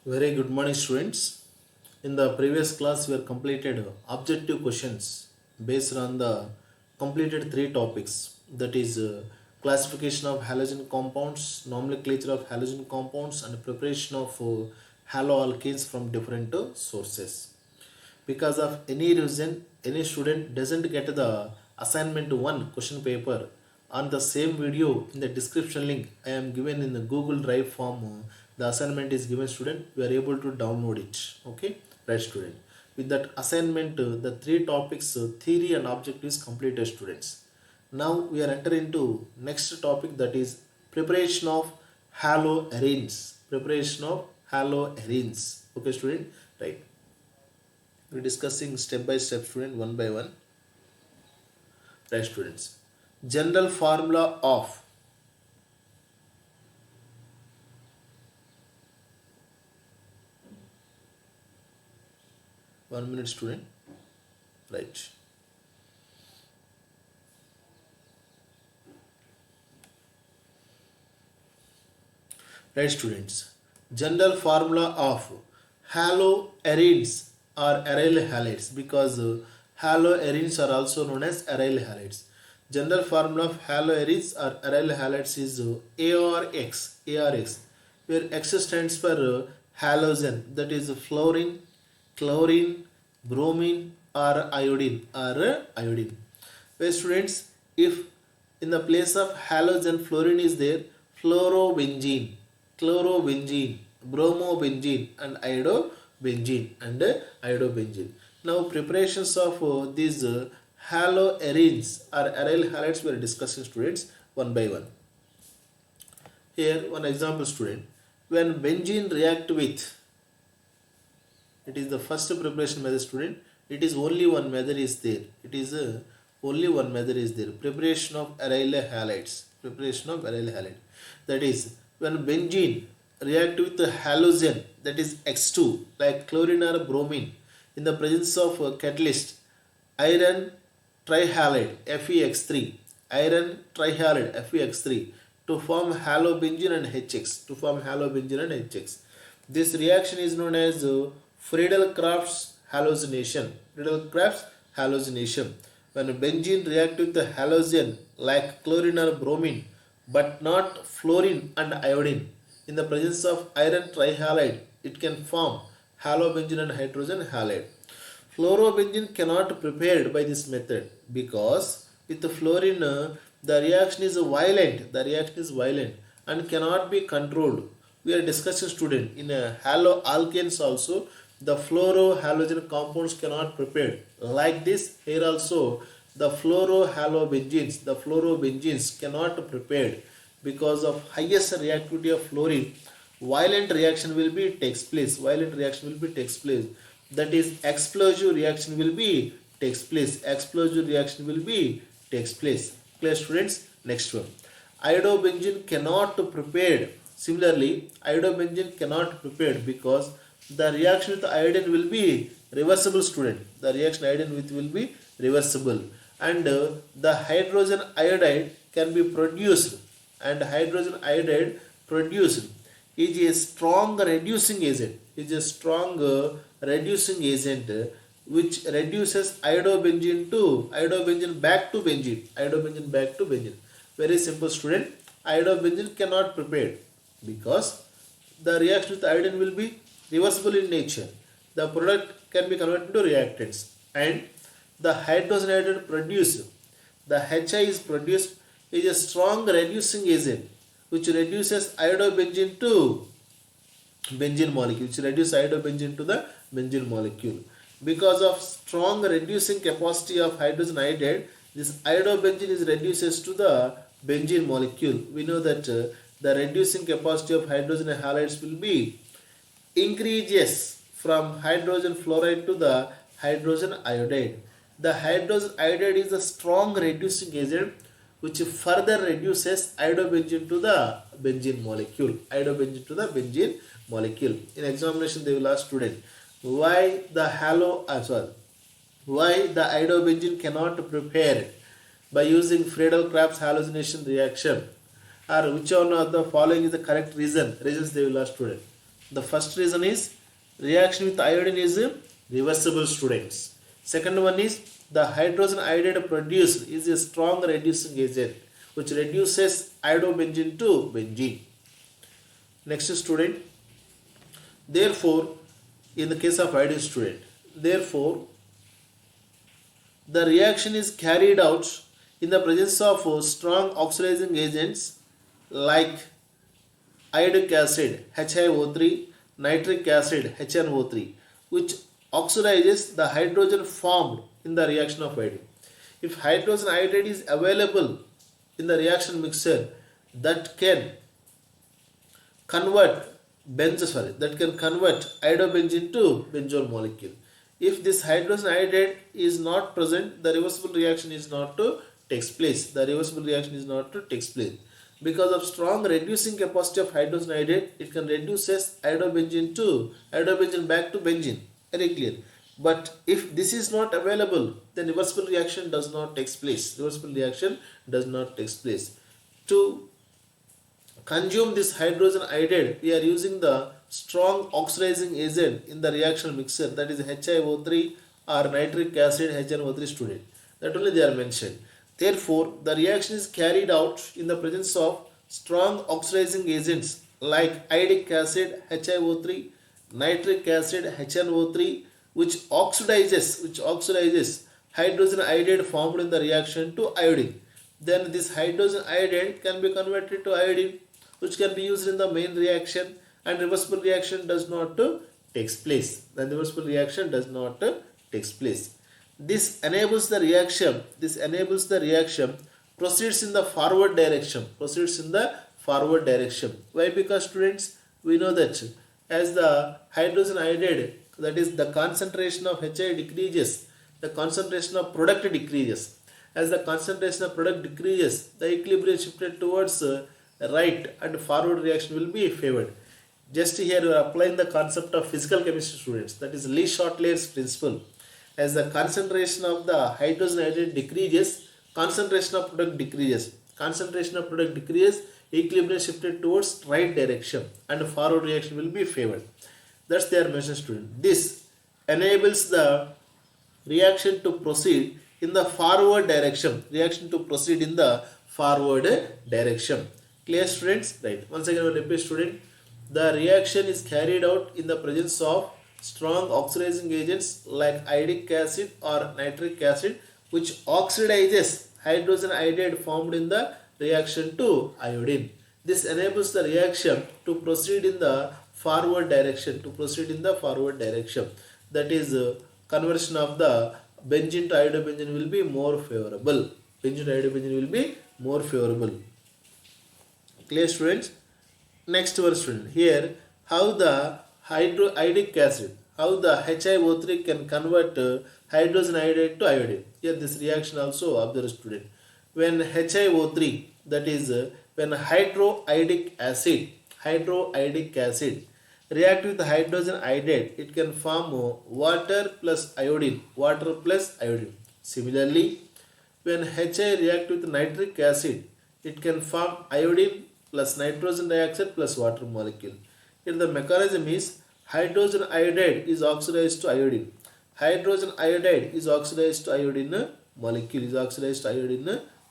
Very good morning, students. In the previous class, we have completed objective questions based on the completed three topics, that is, classification of halogen compounds, nomenclature of halogen compounds, and preparation of haloalkanes from different sources. Because of any reason, any student doesn't get the assignment 1 question paper on the same video, in the description link I am given in the Google Drive form, the assignment is given. Student, we are able to download it. Okay, right, student. With that assignment, the three topics, theory and objectives completed, students. Now we are entering into next topic, that is preparation of haloarenes. Preparation of haloarenes. Okay, student, right. We're discussing step by step, student, one by one. Right, students. General formula of 1 minute, student. Right. Right, students. General formula of haloarenes or aryl halides, because haloarenes are also known as aryl halides. General formula of haloarenes or aryl halides is ARX, where X stands for halogen, that is fluorine, chlorine, bromine, or iodine. Where, students, if in the place of halogen fluorine is there, fluorobenzene, chlorobenzene, bromobenzene, and iodobenzene. Now preparations of these haloarenes or aryl halides we are discussing, students, one by one. Here one example, student. When benzene react with, it is the first preparation method, student. It is only one method is there. It is only one method is there. Preparation of aryl halides. Preparation of aryl halide. That is, when benzene react with the halogen, that is X2, like chlorine or bromine, in the presence of catalyst iron trihalide FeX3, iron trihalide FeX3, to form halobenzene and HX. This reaction is known as Friedel-Crafts halogenation. When benzene react with the halogen like chlorine or bromine, but not fluorine and iodine, in the presence of iron trihalide, it can form halobenzene and hydrogen halide. Fluorobenzene cannot prepared by this method, because with the fluorine the reaction is violent and cannot be controlled. We are discussing, student, in haloalkanes also the fluorohalogen compounds cannot prepared. Like this, here also the fluorobenzenes cannot prepared, because of highest reactivity of fluorine. Violent reaction will be takes place. That is, explosive reaction will be takes place. Clear, students? Next one. Iodobenzene cannot prepared. Similarly, iodobenzene cannot prepared, because the reaction with iodine will be reversible, student. The reaction iodine with will be reversible, and the hydrogen iodide can be produced, and hydrogen iodide produced is a strong reducing agent. Which reduces iodobenzene back to benzene. Very simple, student. Iodobenzene cannot prepare, because the reaction with iodine will be reversible in nature. The product can be converted into reactants, and the hydrogen iodide produced, the HI is produced, is a strong reducing agent which reduces iodobenzene to benzene molecule, Because of strong reducing capacity of hydrogen iodide, this iodobenzene is reduces to the benzene molecule. We know that the reducing capacity of hydrogen halides will be increases from hydrogen fluoride to the hydrogen iodide. The hydrogen iodide is a strong reducing agent which further reduces iodobenzene to the benzene molecule. In examination, they will ask, student, why the iodobenzene cannot prepare by using Friedel-Crafts halogenation reaction, or which one of the following is the correct reasons they will ask, student. The first reason is reaction with iodine is reversible, students. Second one is the hydrogen iodide produced is a strong reducing agent which reduces iodobenzene to benzene. Next student, therefore, in the case of iodine student, therefore, the reaction is carried out in the presence of strong oxidizing agents like iodic acid HiO3, nitric acid HNO3, which oxidizes the hydrogen formed in the reaction of iodine. If hydrogen iodide is available in the reaction mixture, that can convert iodobenzene to benzone molecule. If this hydrogen iodide is not present, the reversible reaction is not to takes place. The reversible reaction is not to takes place. Because of strong reducing capacity of hydrogen iodide, it can reduces iodobenzene back to benzene. Very clear. But if this is not available, then reversible reaction does not takes place. Reversible reaction does not takes place. To consume this hydrogen iodide, we are using the strong oxidizing agent in the reaction mixture, that is HiO3 or nitric acid HNO3 student. That only they are mentioned. Therefore, the reaction is carried out in the presence of strong oxidizing agents like iodic acid HiO3, nitric acid HNO3, which oxidizes hydrogen iodide formed in the reaction to iodine. Then this hydrogen iodide can be converted to iodine, which can be used in the main reaction, and reversible reaction does not takes place. The reversible reaction does not takes place. This enables the reaction. Proceeds in the forward direction. Why? Because students, we know that as the hydrogen iodide, that is the concentration of HI decreases, the concentration of product decreases. As the concentration of product decreases, the equilibrium shifted towards right, and forward reaction will be favored. Just here we are applying the concept of physical chemistry, students, that is Lee Shortlayer's principle. As the concentration of the hydrogen iodide decreases, concentration of product decreases. Equilibrium shifted towards right direction and forward reaction will be favored. That's their mention, student. This enables the reaction to proceed in the forward direction. Clear, students? Right. Once again, I will repeat, student. The reaction is carried out in the presence of strong oxidizing agents like iodic acid or nitric acid, which oxidizes hydrogen iodide formed in the reaction to iodine. This enables the reaction to proceed in the forward direction. That is, conversion of the benzene to iodobenzene will be more favorable. Clear, students? Next one, student. Here, how the iodic acid, how the HiO3 can convert hydrogen iodide to iodine. Here, this reaction also observed, student. When HiO3, that is, when hydroiodic acid react with hydrogen iodide, it can form water plus iodine. Similarly, when Hi react with nitric acid, it can form iodine plus nitrogen dioxide plus water molecule. Here the mechanism is hydrogen iodide is oxidized to iodine.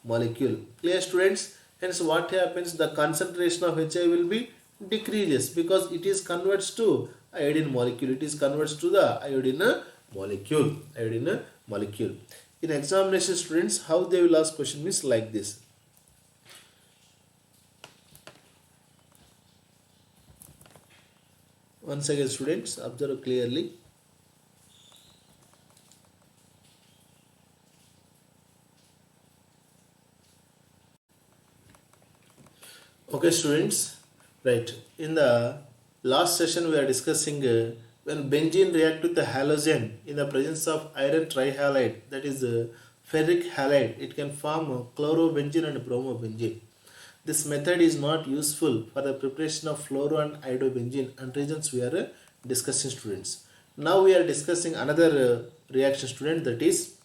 Molecule. Clear, students? Hence what happens, the concentration of Hi will be decreases because it is converts to iodine molecule. The iodine molecule. In examination, students, how they will ask question is like this. Once again, students, observe clearly. Okay, students, right. In the last session, we are discussing when benzene react with the halogen in the presence of iron trihalide, that is ferric halide, it can form chlorobenzene and bromobenzene. This method is not useful for the preparation of fluoro and iodobenzene, and reasons we are discussing, students. Now we are discussing another reaction, student, that is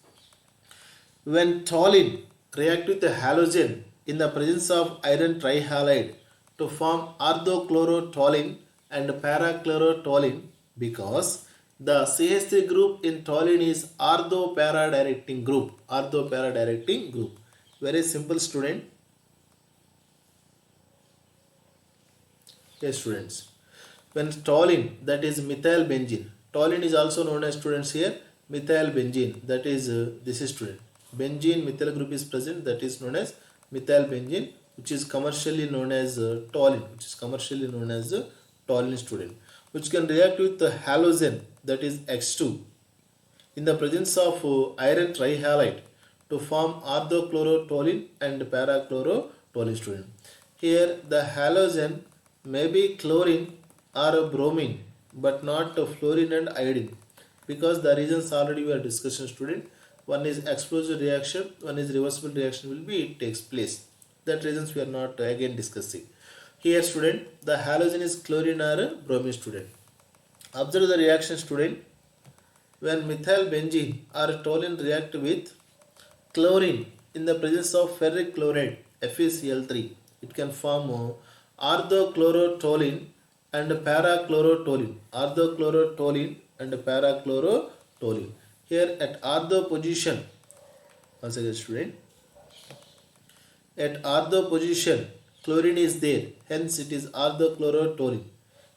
when toluene react with the halogen in the presence of iron trihalide to form orthochlorotoluene, and parachlorotoluene because the CH3 group in toluene is ortho-para-directing group. Ortho-para-directing group. Very simple, student. Yes, students. When toluene, that is methyl benzene. Toluene is also known as, students, here methyl benzene. That is this is, student. Benzene methyl group is present. That is known as methyl benzene, which is commercially known as toluene. Which is commercially known as toluene, student. Which can react with the halogen, that is X2, in the presence of iron trihalide to form orthochlorotoluene and parachlorotoluene, student. Here the halogen may be chlorine or bromine, but not fluorine and iodine, because the reasons already we are discussing, student. One is explosive reaction, one is reversible reaction will be it takes place. That reasons we are not again discussing. Here, student, the halogen is chlorine or bromine, student. Observe the reaction, student. When methyl benzene or toluene react with chlorine in the presence of ferric chloride FeCl3, it can form orthochlorotoluene and parachlorotoluene. Orthochlorotoluene and parachlorotoluene. Here at ortho position, once again, student, at ortho position chlorine is there, hence it is orthochlorotoluene.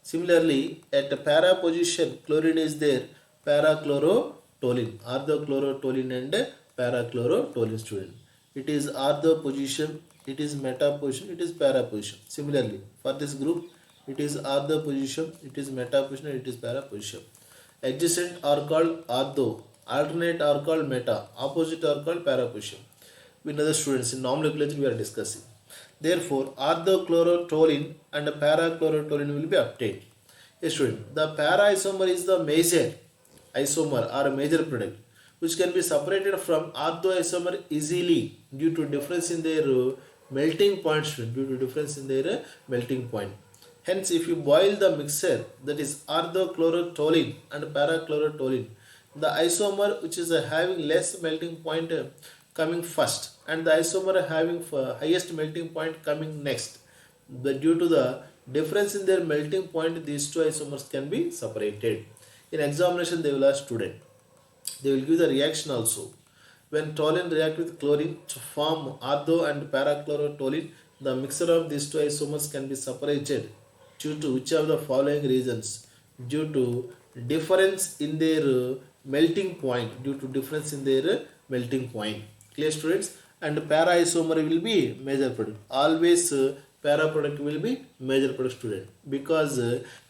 Similarly, at para position chlorine is there, parachlorotoluene. Orthochlorotoluene and parachlorotoluene, student. It is ortho position, it is meta position, it is para position. Similarly, for this group, it is ortho position, it is meta position, it is para position. Adjacent are called ortho, alternate are called meta, opposite are called para position. We know the, students, in nomenclature we are discussing. Therefore, orthochlorotoluene and parachlorotoluene will be obtained. Yes, student, the para isomer is the major isomer or a major product which can be separated from ortho isomer easily due to difference in their melting point, student, due to difference in their melting point. Hence, if you boil the mixture, that is orthochlorotoluene and parachlorotoluene, the isomer which is having less melting point coming first and the isomer having highest melting point coming next. Due to the difference in their melting point, these two isomers can be separated. In examination, they will ask, student, they will give the reaction also. When toluene react with chlorine to form ortho and parachlorotoluene, the mixture of these two isomers can be separated due to which of the following reasons? Due to difference in their melting point, due to difference in their melting point. Clear, students? And para isomer will be major product. Always para product will be major product, student. Because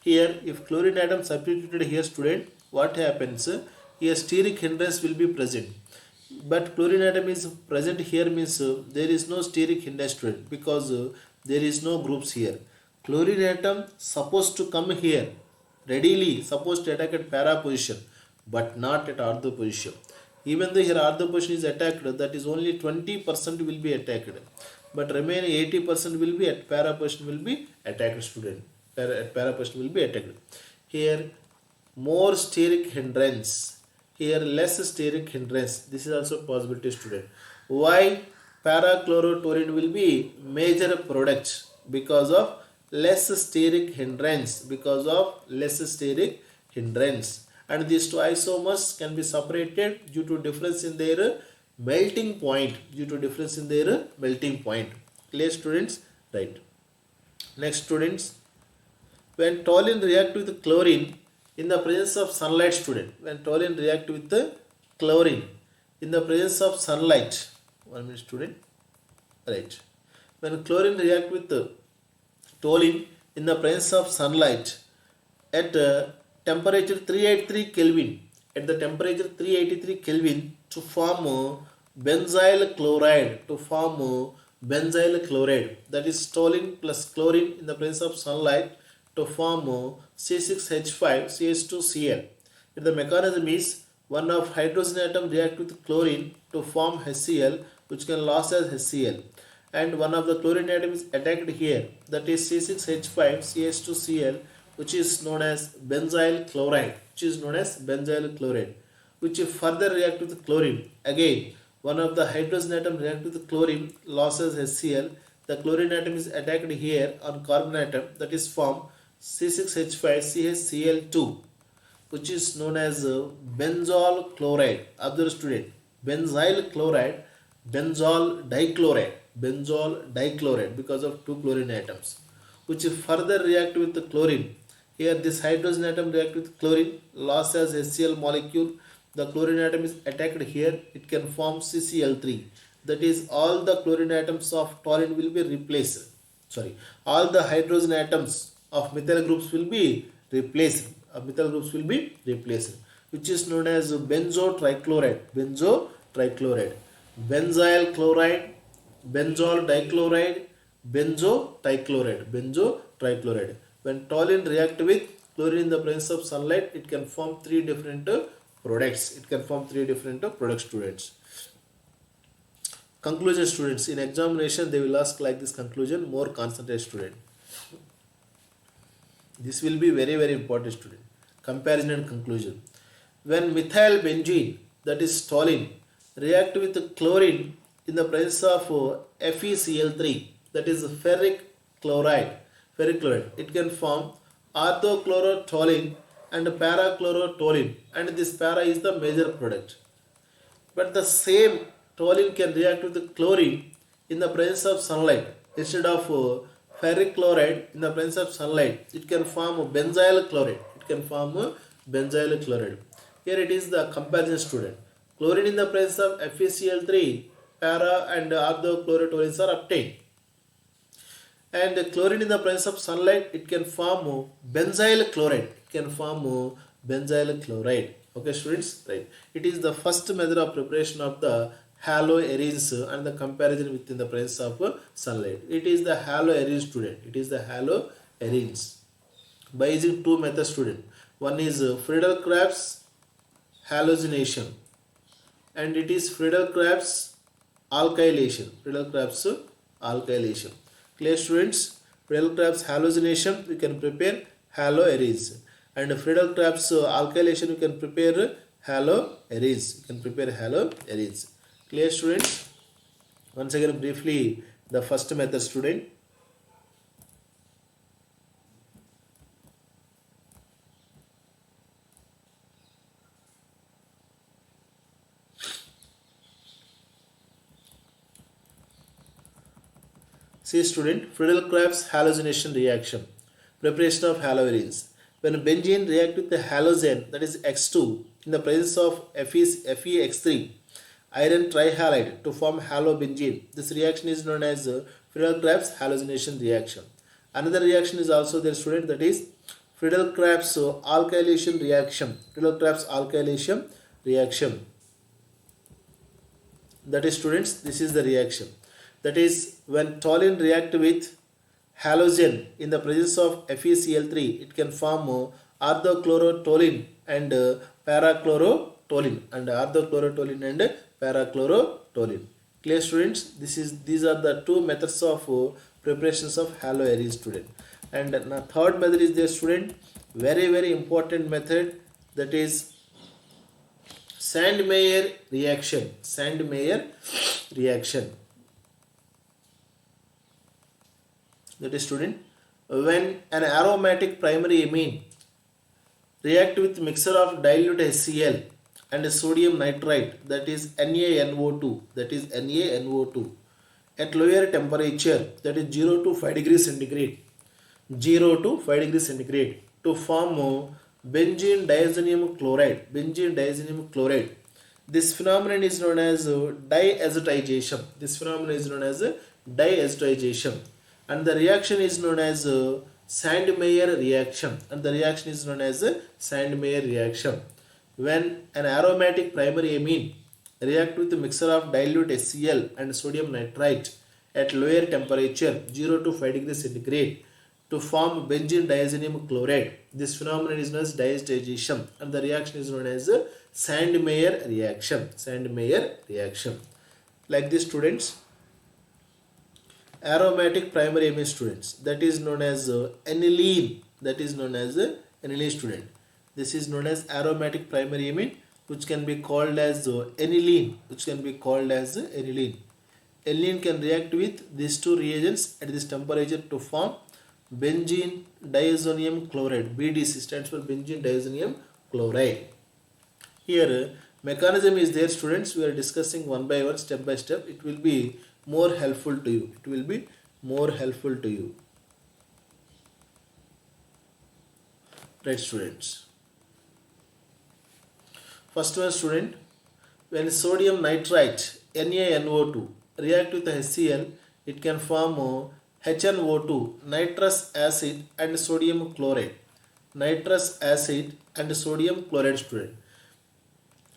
here if chlorine atom substituted here, student, what happens? Here steric hindrance will be present. But chlorine atom is present here means there is no steric hindrance, student, because there is no groups here. Chlorine atom supposed to come here readily, supposed to attack at para position, but not at ortho position. Even though here ortho position is attacked, that is only 20% will be attacked, but remaining 80% will be at para position will be attacked, student. At para position will be attacked. Here more steric hindrance, here less steric hindrance. This is also possibility, student. Why parachlorotoluene will be major product? Because of less steric hindrance, because of less steric hindrance. And these two isomers can be separated due to difference in their melting point, due to difference in their melting point. Clear, students? Right. Next, students, when toluene react with chlorine in the presence of sunlight, student, when toluene react with the chlorine in the presence of sunlight, 1 minute, student, right, when chlorine react with the toluene in the presence of sunlight at temperature 383 Kelvin, at the temperature 383 Kelvin to form benzyl chloride, benzyl chloride, that is toluene plus chlorine in the presence of sunlight to form C6H5 CH2Cl. The mechanism is one of hydrogen atom react with chlorine to form HCl, which can lose as HCl, and one of the chlorine atom is attacked here, that is C6H5 CH2Cl, which is known as benzyl chloride, which further react with chlorine. Again, one of the hydrogen atom react with chlorine, losses HCl. The chlorine atom is attacked here on carbon atom, that is form C6H5CHCl2, which is known as benzol chloride. Observe student, benzyl chloride, benzol dichloride because of two chlorine atoms, which further react with the chlorine. Here this hydrogen atom react with chlorine, loss as HCl molecule. The chlorine atom is attacked here, it can form CCl3. That is, all the chlorine atoms of toluene will be replaced. Sorry, all the hydrogen atoms of methyl groups will be replaced. Which is known as benzo trichloride. Benzyl chloride, benzol dichloride, benzo trichloride. When toluene react with chlorine in the presence of sunlight, it can form three different products. Students. Conclusion, students. In examination, they will ask like this conclusion. More concentrate, student. This will be very, very important, student. Comparison and conclusion. When methyl benzene, that is toluene, react with chlorine in the presence of FeCl3, that is ferric chloride, it can form orthochlorotoluene and parachlorotoluene, and this para is the major product. But the same toluene can react with chlorine in the presence of sunlight. Instead of ferric chloride in the presence of sunlight, it can form benzyl chloride. Here it is the comparison, student. Chlorine in the presence of FeCl3, para and orthochlorotoluenes are obtained. And chlorine in the presence of sunlight, it can form benzyl chloride. Okay, students, right? It is the first method of preparation of the haloarenes and the comparison within the presence of sunlight. It is the haloarenes, student. By using two methods, student. One is Friedel-Crafts halogenation, and it is Friedel-Crafts alkylation. Clear, students? Friedel-Crafts halogenation, you can prepare haloarenes, and Friedel-Crafts alkylation, you can prepare haloarenes. Clear, students? Once again, briefly, the first method, student. See, student, Friedel-Crafts halogenation reaction. Preparation of haloarenes. When benzene react with the halogen, that is X2, in the presence of FeX3, iron trihalide, to form halobenzene. This reaction is known as Friedel-Crafts halogenation reaction. Another reaction is also there, student, that is Friedel-Crafts alkylation reaction. That is, students, this is the reaction. That is, when toluene react with halogen in the presence of FeCl3, it can form orthochlorotoluene and parachlorotoluene. Clear, students? These are the two methods of preparations of haloarenes, student. And the third method is there, student. Very, very important method, that is Sandmeyer reaction. That is, student, when an aromatic primary amine react with mixture of dilute HCl and sodium nitrite, that is NaNO2, at lower temperature, that is 0 to 5 degrees centigrade, to form benzene diazonium chloride. This phenomenon is known as diazotization. And the reaction is known as Sandmeyer reaction. When an aromatic primary amine react with a mixture of dilute HCl and sodium nitrite at lower temperature 0 to 5 degrees centigrade to form benzene diazonium chloride, this phenomenon is known as diazotization, and the reaction is known as Sandmeyer reaction. Like this, students, aromatic primary amine, students, that is known as aniline. Student. This is known as aromatic primary amine, which can be called as aniline. Aniline can react with these two reagents at this temperature to form benzene diazonium chloride. BDC stands for benzene diazonium chloride. Here mechanism is there, students. We are discussing one by one, step by step. It will be more helpful to you. It will be more helpful to you. Right, students. First one, student, when sodium nitrite NaNO2 react with HCl, it can form HNO2, nitrous acid and sodium chloride. Nitrous acid and sodium chloride, student.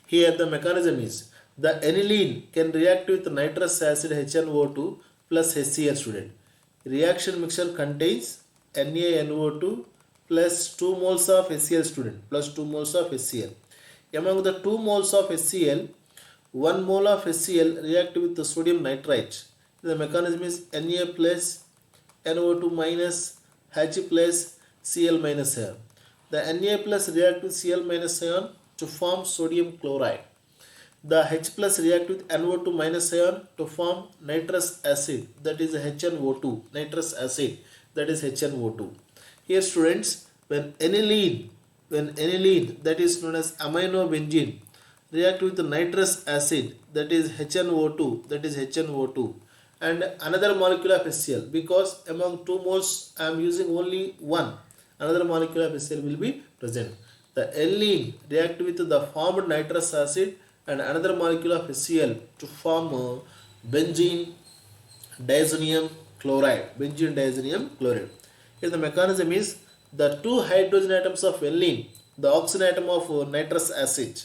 Here the mechanism is the aniline can react with nitrous acid HNO2 plus HCl, student. Reaction mixture contains NaNO2 plus 2 moles of HCl, student, plus 2 moles of HCl. Among the 2 moles of HCl, 1 mole of HCl react with the sodium nitrite. The mechanism is Na plus NO2 minus H plus Cl minus ion. The Na plus react with Cl minus ion to form sodium chloride. The H plus react with NO2 minus ion to form nitrous acid, that is HNO2, nitrous acid, that is HNO2. Here, students, when aniline, that is known as aminobenzene, react with the nitrous acid, that is HNO2, and another molecule of HCl, because among 2 moles I am using only one, another molecule of HCl will be present. The aniline react with the formed nitrous acid and another molecule of HCl to form benzene diazonium chloride. Here the mechanism is the 2 hydrogen atoms of aniline, the oxygen atom of nitrous acid,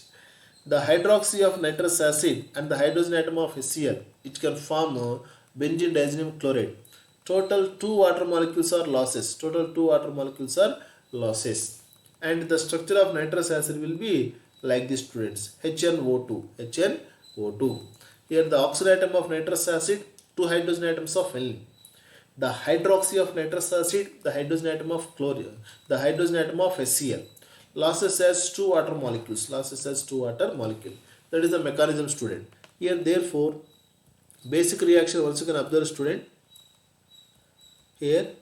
the hydroxy of nitrous acid and the hydrogen atom of HCl, it can form benzene diazonium chloride. Total 2 water molecules are losses. And the structure of nitrous acid will be like this, students. HNO2. Here the oxygen atom of nitrous acid, 2 hydrogen atoms of aniline. The hydroxy of nitrous acid, the hydrogen atom of chlorine, the hydrogen atom of HCl. Losses as 2 water molecules. That is the mechanism, student. Here, therefore, basic reaction once you can observe, student. Here,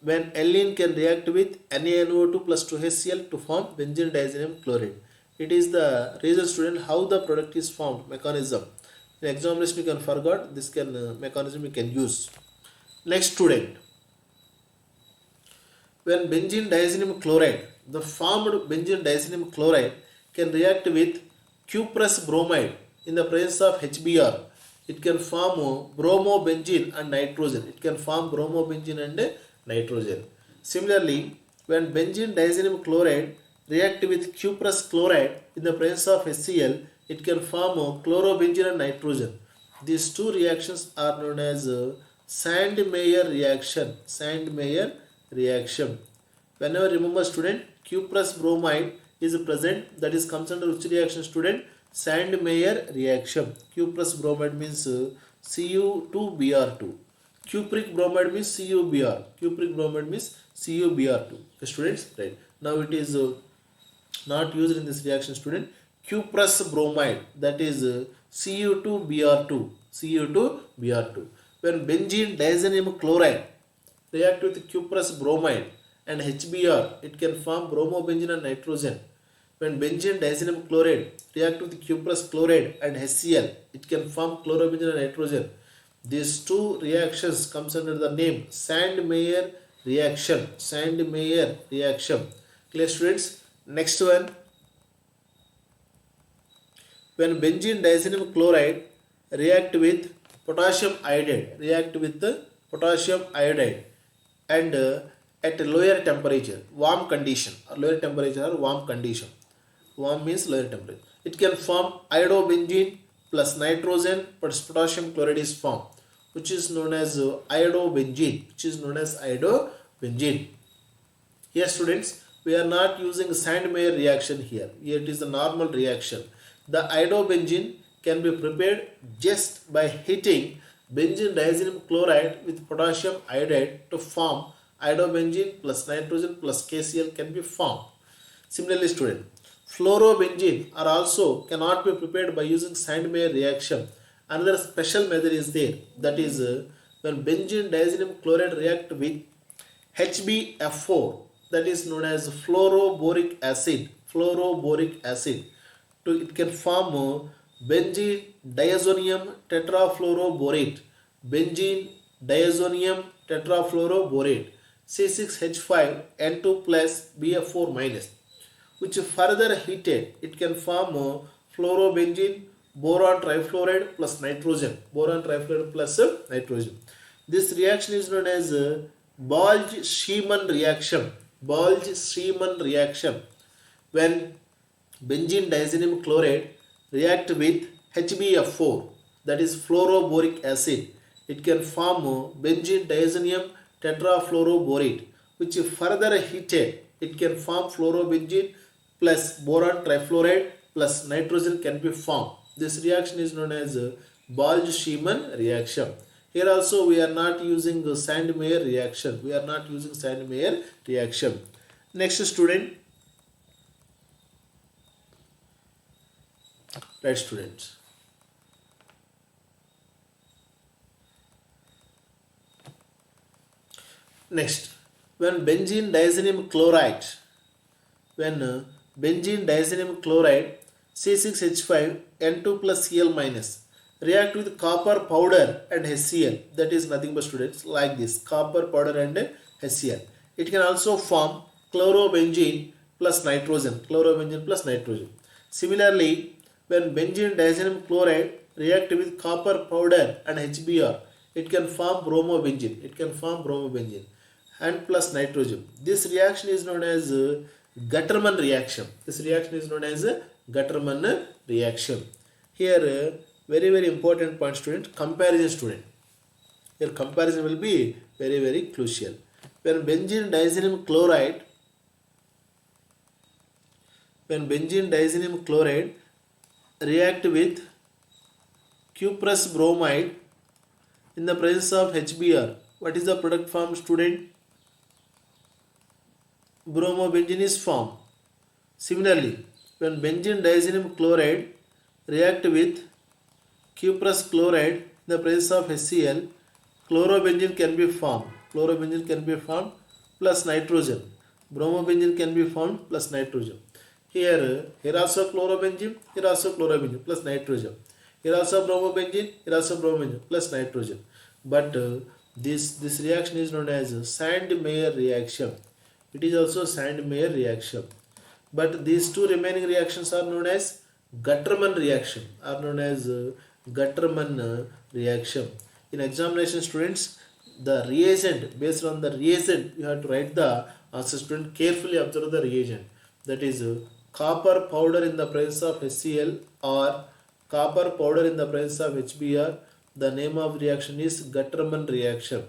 when aniline can react with NaNO2 plus 2HCl to form benzene diazonium chloride. It is the reason, student, how the product is formed, mechanism. In examination you can forget, this mechanism you can use. Next, student, when benzene diazonium chloride, the formed benzene diazonium chloride can react with cuprous bromide in the presence of HBr. It can form bromobenzene and nitrogen. Similarly, when benzene diazonium chloride react with cuprous chloride in the presence of HCl, it can form chlorobenzene and nitrogen. These two reactions are known as Sandmeyer reaction. Whenever, remember, student, cuprous bromide is present, that is comes under which reaction, student? Sandmeyer reaction. Cuprous bromide means Cu2Br2. Cupric bromide means CuBr. Okay, students, right? Now it is not used in this reaction, student. Cuprous bromide, that is Cu2Br2. When benzene diazonium chloride react with cuprous bromide and HBr, it can form bromobenzene and nitrogen. When benzene diazonium chloride react with cuprous chloride and HCl, it can form chlorobenzene and nitrogen. These two reactions comes under the name Sandmeyer reaction. Clear, students? Next one, when benzene diazonium chloride react with potassium iodide, and at a lower temperature, warm condition. Warm means lower temperature. It can form iodobenzene plus nitrogen, but potassium chloride is formed, which is known as iodobenzene. Here, students, we are not using Sandmeyer reaction here. Here it is the normal reaction. The iodobenzene can be prepared just by heating benzene diazonium chloride with potassium iodide to form iodobenzene plus nitrogen plus KCl can be formed. Similarly, student, fluorobenzene are also cannot be prepared by using Sandmeyer reaction. Another special method is there, that is when benzene diazonium chloride react with HbF4, that is known as fluoroboric acid. Fluoroboric acid. It can form benzene diazonium tetrafluoroborate. Benzene diazonium tetrafluoroborate. C6H5N2 plus BF4 minus, which further heated, it can form fluorobenzene, boron trifluoride plus nitrogen. Boron trifluoride plus nitrogen. This reaction is known as Balch-Schiemann reaction. Balch-Schiemann reaction. When benzene diazonium chloride react with HbF4, that is fluoroboric acid, it can form benzene diazonium tetrafluoroborate, which further heated, it can form fluorobenzene plus boron trifluoride plus nitrogen can be formed. This reaction is known as Balch-Schiemann reaction. Here also we are not using Sandmeyer reaction. We are not using Sandmeyer reaction. Next student. Right students. Next, when benzene diazonium chloride, benzene diazonium chloride C6H5N2 plus Cl minus react with copper powder and HCl, that is nothing but students like this, copper powder and HCl. It can also form chlorobenzene plus nitrogen. Chlorobenzene plus nitrogen. Similarly, when benzene diazonium chloride react with copper powder and HBr, it can form bromobenzene. It can form bromobenzene and plus nitrogen. This reaction is known as Gutterman reaction. This reaction is known as Gutterman reaction. Here, very important point student, comparison student. Here comparison will be very crucial. When benzene diazonium chloride react with cuprous bromide in the presence of HBr, what is the product form student? Bromobenzene is formed. Similarly, when benzene diazonium chloride react with cuprous chloride in the presence of HCl, chlorobenzene can be formed. Chlorobenzene can be formed plus nitrogen. Bromobenzene can be formed plus nitrogen. Here also chlorobenzene, here also chlorobenzene plus nitrogen. Here also bromobenzene, here also bromobenzene plus nitrogen. But this reaction is known as Sandmeyer reaction. It is also Sandmeyer reaction. But these two remaining reactions are known as Gutterman reaction. Gutterman reaction. In examination students, the reagent, based on the reagent, you have to write the answer. Student, carefully observe the reagent. That is copper powder in the presence of HCl or copper powder in the presence of HBr. The name of reaction is Gutterman reaction.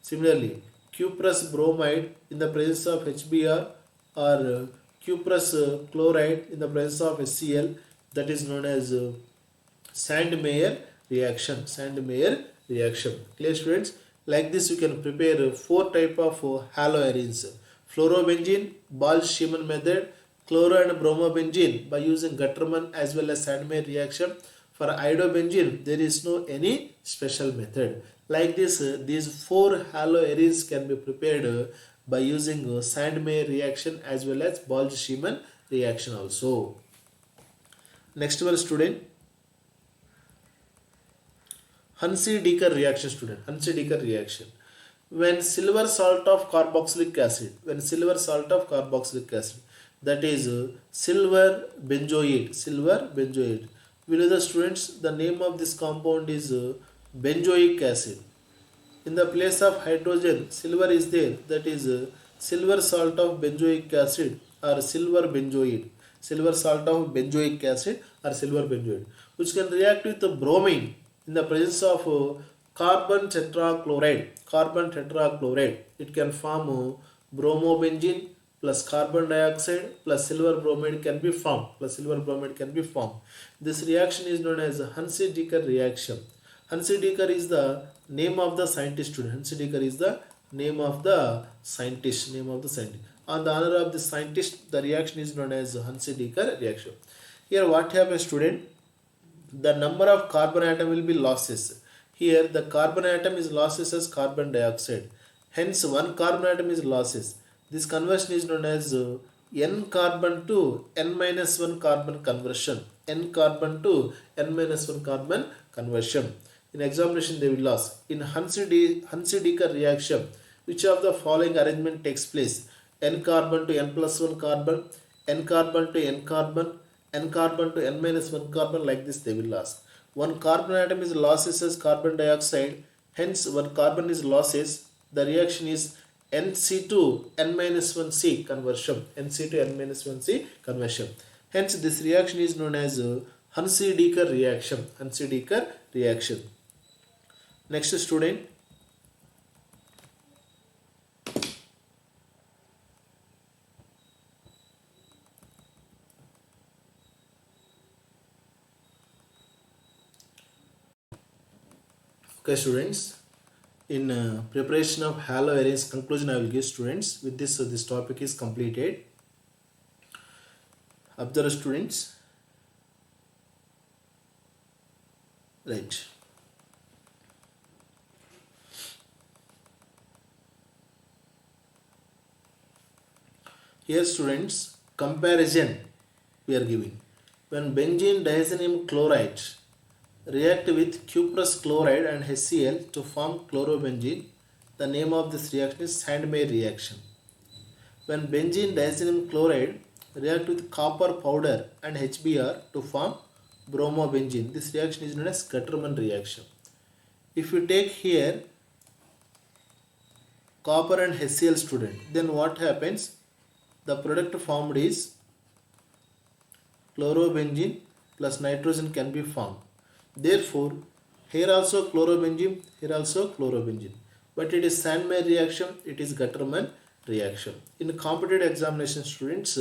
Similarly, cuprous bromide in the presence of HBr or cuprous chloride in the presence of HCl, that is known as Sandmeyer reaction. Sandmeyer reaction. Clear students? Like this you can prepare 4 type of haloarenes. Fluorobenzene, Balch-Schiemann method, chloro and bromobenzene by using Gutterman as well as Sandmeyer reaction. For iodobenzene, there is no any special method. Like this, these 4 haloarenes can be prepared by using Sandmeyer reaction as well as Balch-Schiemann reaction also. Next one student, Hansi-Decker reaction student. Hansi-Decker reaction. When silver salt of carboxylic acid, that is silver benzoate. We know the students, the name of this compound is benzoic acid. In the place of hydrogen, silver is there, that is silver salt of benzoic acid or silver benzoate. Silver salt of benzoic acid or silver benzoate, which can react with the bromine in the presence of carbon tetrachloride. It can form bromobenzene plus carbon dioxide plus silver bromide can be formed. This reaction is known as Hansi-Decker reaction. Hansi-Decker is the name of the scientist student. Hansi-Decker is the name of the scientist. On the honor of the scientist, the reaction is known as Hansi-Decker reaction. Here what happens student? The number of carbon atom will be losses. Here the carbon atom is losses as carbon dioxide. Hence, one carbon atom is losses. This conversion is known as n carbon to n minus 1 carbon conversion. N carbon to n minus 1 carbon conversion. In examination, they will ask in Hansi-Decker reaction, which of the following arrangement takes place? N carbon to n plus 1 carbon, n carbon to n carbon, n carbon to n minus 1 carbon, like this they will ask. One carbon atom is losses as carbon dioxide, hence one carbon is losses. The reaction is Nc to n minus 1c conversion. Nc to n minus 1c conversion. Hence this reaction is known as Hansi-Decker reaction. Hansi-Decker reaction. Next student. Okay students, in preparation of halo arrays conclusion I will give students. With this this topic is completed. Observe students. Right. Here students, comparison we are giving. When benzene diazenyl chloride react with cuprous chloride and HCl to form chlorobenzene, the name of this reaction is Sandmeyer reaction. When benzene diazenyl chloride react with copper powder and HBr to form bromobenzene, this reaction is known as Gutterman reaction. If you take here copper and HCl student, then what happens? The product formed is chlorobenzene plus nitrogen can be formed. Therefore, here also chlorobenzene, here also chlorobenzene. But it is Sandmeyer reaction, it is Gutterman reaction. In competitive examination students,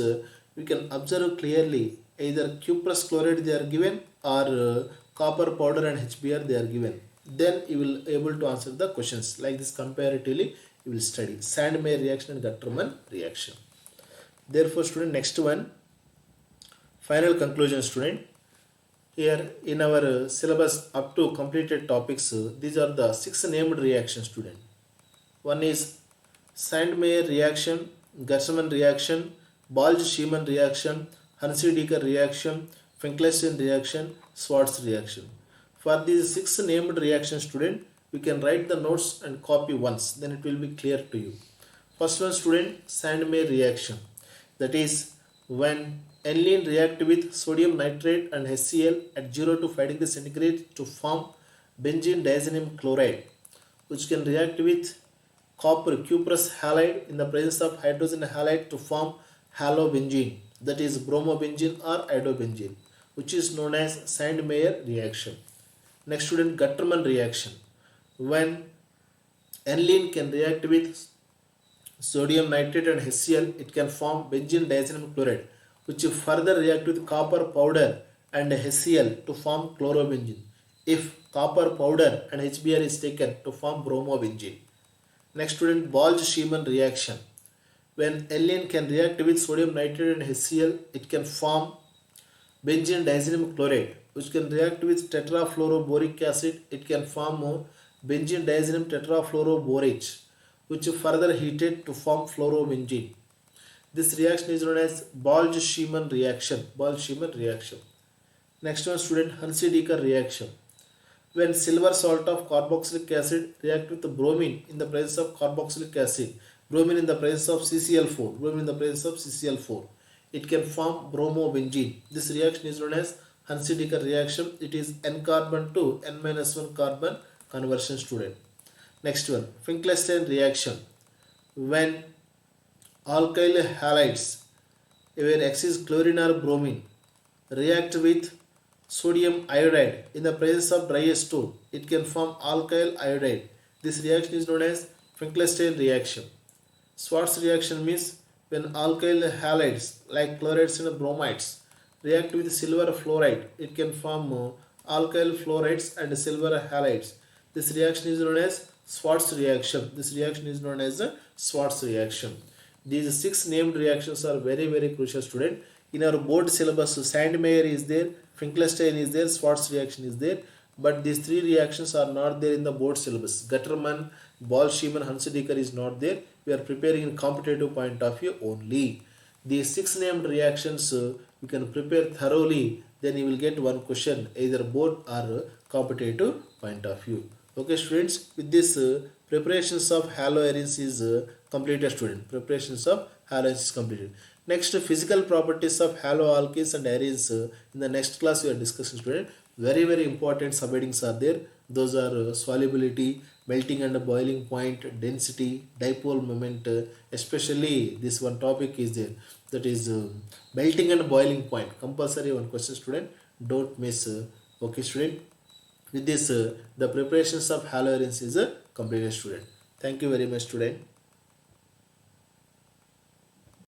we can observe clearly either cuprous chloride they are given or copper powder and HBr they are given. Then you will able to answer the questions. Like this comparatively you will study Sandmeyer reaction and Gutterman reaction. Therefore student, next one, final conclusion student. Here in our syllabus up to completed topics, these are the 6 named reactions student. One is Sandmeyer reaction, Gutterman reaction, Balch-Schiemann reaction, Hansi-Decker reaction, Finkelstein reaction, Schwarz reaction. For these 6 named reactions student, we can write the notes and copy once, then it will be clear to you. First one student, Sandmeyer reaction. That is when aniline react with sodium nitrate and HCl at 0 to 5 degrees centigrade to form benzene diazenyl chloride, which can react with copper cuprous halide in the presence of hydrogen halide to form halobenzene, that is bromobenzene or iodobenzene, which is known as Sandmeyer reaction. Next student, Gutterman reaction. When aniline can react with sodium nitrate and HCl, it can form benzene diazenyl chloride, which further react with copper powder and HCl to form chlorobenzene. If copper powder and HBr is taken to form bromobenzene. Next student, Balch-Schiemann reaction. When aniline can react with sodium nitrate and HCl, it can form benzene diazenyl chloride, which can react with tetrafluoroboric acid. It can form benzene diazenyl tetrafluoroborate, which further heated to form fluorobenzene. This reaction is known as Balch-Schiemann reaction. Balch-Schiemann reaction. Next one student, Hansi-Decker reaction. When silver salt of carboxylic acid react with bromine in the presence of carboxylic acid, bromine in the presence of CCl4, bromine in the presence of CCl4, it can form bromobenzene. This reaction is known as Hansi-Decker reaction. It is N carbon to N minus 1 carbon conversion student. Next one, Finkelstein reaction. When alkyl halides, where X is chlorine or bromine, react with sodium iodide in the presence of dry acetone, it can form alkyl iodide. This reaction is known as Finkelstein reaction. Schwarz reaction means when alkyl halides like chlorides and bromides react with silver fluoride, it can form alkyl fluorides and silver halides. This reaction is known as Schwarz reaction. This reaction is known as the Schwarz reaction. These 6 named reactions are very crucial student. In our board syllabus, Sandmeyer is there, Finkelstein is there, Schwarz reaction is there. but these three reactions are not there in the board syllabus. Gutterman, Bolshevin, Hansadecker is not there. We are preparing in competitive point of view only. These six named reactions you can prepare thoroughly, then you will get one question either board or competitive point of view. Okay students, with this preparations of haloarenes is completed student. Preparations of haloarenes is completed. Next, physical properties of haloalkanes and arenes in the next class we are discussing student. Very important subheadings are there. Those are solubility, melting and boiling point, density, dipole moment. Especially this one topic is there, that is melting and boiling point. Compulsory one question student. Don't miss. Okay student. With this, the preparations of haloarenes is a completed student. Thank you very much student.